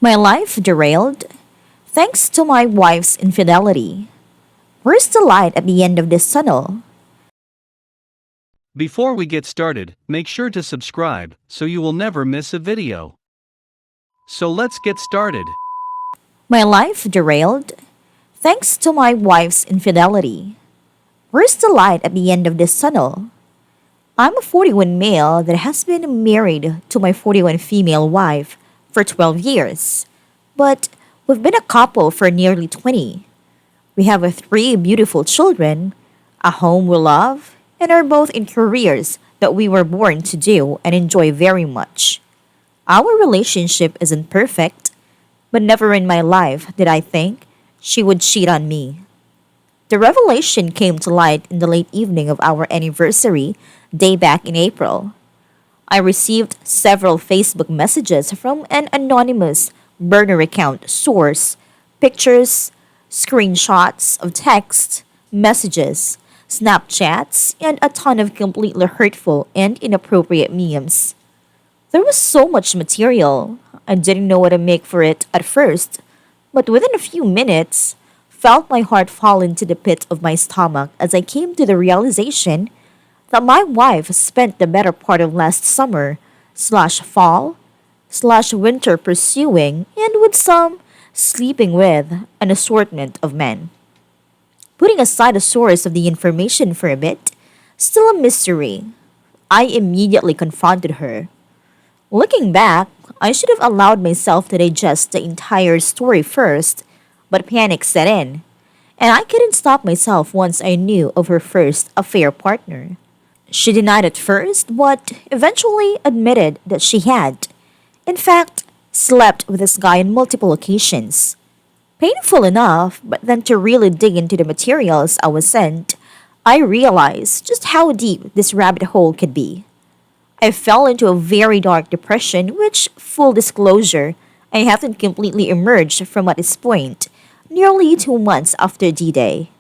My life derailed thanks to my wife's infidelity. Where's the light at the end of this tunnel? Before we get started, make sure to subscribe so you will never miss a video. So let's get started. My life derailed thanks to my wife's infidelity. Where's the light at the end of this tunnel? I'm a 41 male that has been married to my 41 female wife for 12 years, but we've been a couple for nearly 20. We have three beautiful children, a home we love, and are both in careers that we were born to do and enjoy very much. Our relationship isn't perfect, but never in my life did I think she would cheat on me. The revelation came to light in the late evening of our anniversary day back in April. I received several Facebook messages from an anonymous burner account source, pictures, screenshots of text, messages, Snapchats, and a ton of completely hurtful and inappropriate memes. There was so much material. I didn't know what to make for it at first, but within a few minutes, felt my heart fall into the pit of my stomach as I came to the realization that my wife spent the better part of last summer slash fall slash winter pursuing and with some sleeping with an assortment of men. Putting aside the source of the information for a bit, still a mystery, I immediately confronted her. Looking back, I should have allowed myself to digest the entire story first, but panic set in, and I couldn't stop myself once I knew of her first affair partner. She denied at first, but eventually admitted that she had, in fact, slept with this guy on multiple occasions. Painful enough, but then to really dig into the materials I was sent, I realized just how deep this rabbit hole could be. I fell into a very dark depression, which, full disclosure, I haven't completely emerged from at this point, nearly 2 months after D-Day.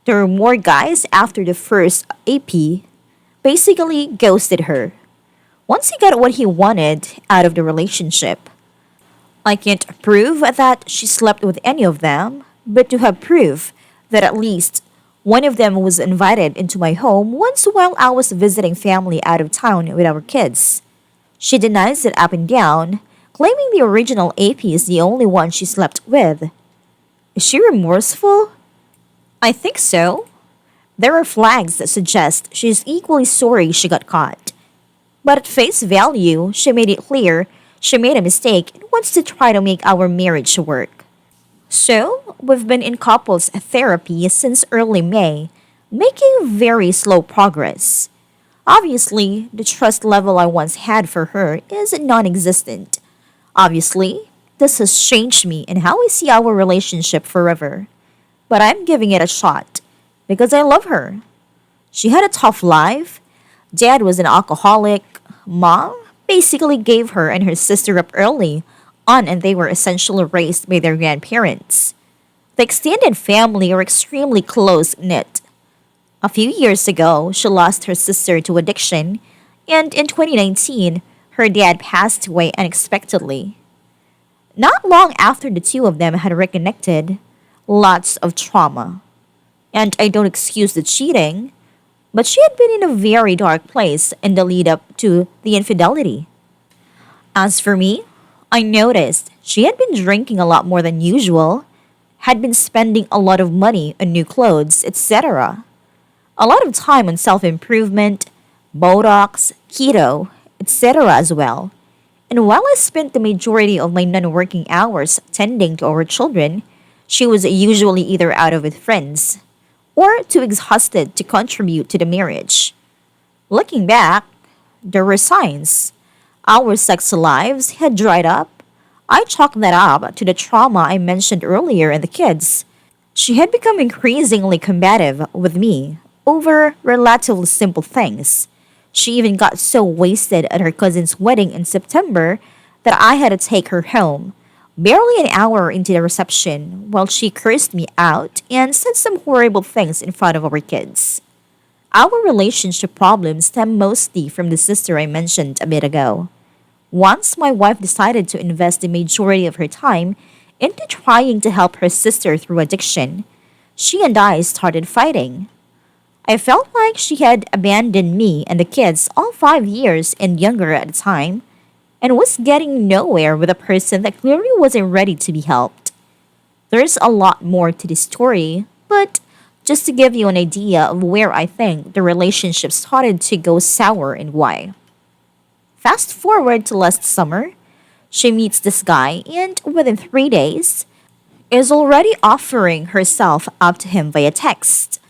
There were more guys after the first AP, basically ghosted her. Once he got what he wanted out of the relationship, I can't prove that she slept with any of them, but to have proof that at least one of them was invited into my home once while I was visiting family out of town with our kids. She denies it up and down, claiming the original AP is the only one she slept with. Is she remorseful? I think so. There are flags that suggest she is equally sorry she got caught. But at face value, she made it clear she made a mistake and wants to try to make our marriage work. So, we've been in couples therapy since early May, making very slow progress. Obviously, the trust level I once had for her is non existent. Obviously, this has changed me and how I see our relationship forever. But I'm giving it a shot because I love her. She had a tough life. Dad was an alcoholic. Mom basically gave her and her sister up early on, and they were essentially raised by their grandparents. The extended family are extremely close knit. A few years ago, she lost her sister to addiction, and in 2019, her dad passed away unexpectedly. Not long after the two of them had reconnected, lots of trauma. And I don't excuse the cheating, but she had been in a very dark place in the lead up to the infidelity. As for me, I noticed she had been drinking a lot more than usual, had been spending a lot of money on new clothes, etc. A lot of time on self improvement, Botox, keto, etc. as well. And while I spent the majority of my non working hours tending to our children, she was usually either out with friends or too exhausted to contribute to the marriage. Looking back, there were signs. Our sex lives had dried up. I chalked that up to the trauma I mentioned earlier in the kids. She had become increasingly combative with me over relatively simple things. She even got so wasted at her cousin's wedding in September that I had to take her home, barely an hour into the reception, while she cursed me out and said some horrible things in front of our kids. Our relationship problems stem mostly from the sister I mentioned a bit ago. Once my wife decided to invest the majority of her time into trying to help her sister through addiction, she and I started fighting. I felt like she had abandoned me and the kids all 5 years and younger at the time and was getting nowhere with a person that clearly wasn't ready to be helped. There's a lot more to this story, but just to give you an idea of where I think the relationship started to go sour and why. Fast forward to last summer, she meets this guy and within 3 days is already offering herself up to him via text.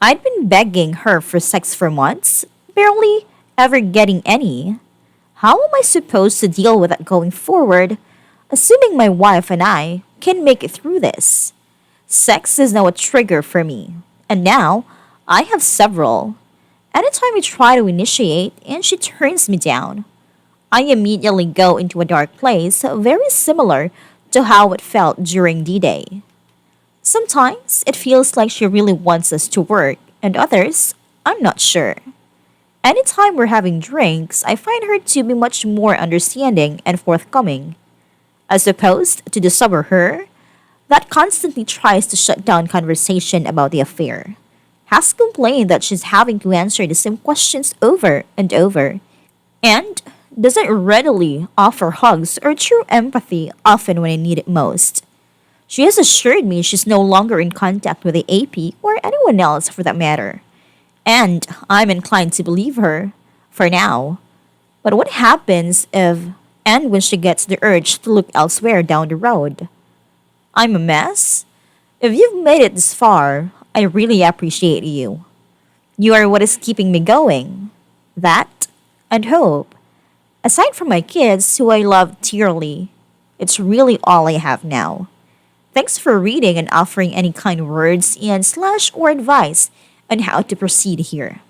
I'd been begging her for sex for months, barely ever getting any. How am I supposed to deal with that going forward, assuming my wife and I can make it through this? Sex is now a trigger for me, and now I have several. Anytime I try to initiate and she turns me down, I immediately go into a dark place very similar to how it felt during D Day. Sometimes it feels like she really wants us to work, and others, I'm not sure. Anytime we're having drinks, I find her to be much more understanding and forthcoming, as opposed to the sober her that constantly tries to shut down conversation about the affair. Has complained that she's having to answer the same questions over and over, and doesn't readily offer hugs or true empathy often when I need it most. She has assured me she's no longer in contact with the AP or anyone else for that matter. And I'm inclined to believe her, for now. But what happens if and when she gets the urge to look elsewhere down the road? I'm a mess. If you've made it this far, I really appreciate you. You are what is keeping me going. That and hope. Aside from my kids, who I love dearly, it's really all I have now. Thanks for reading and offering any kind words and slash or advice on how to proceed here.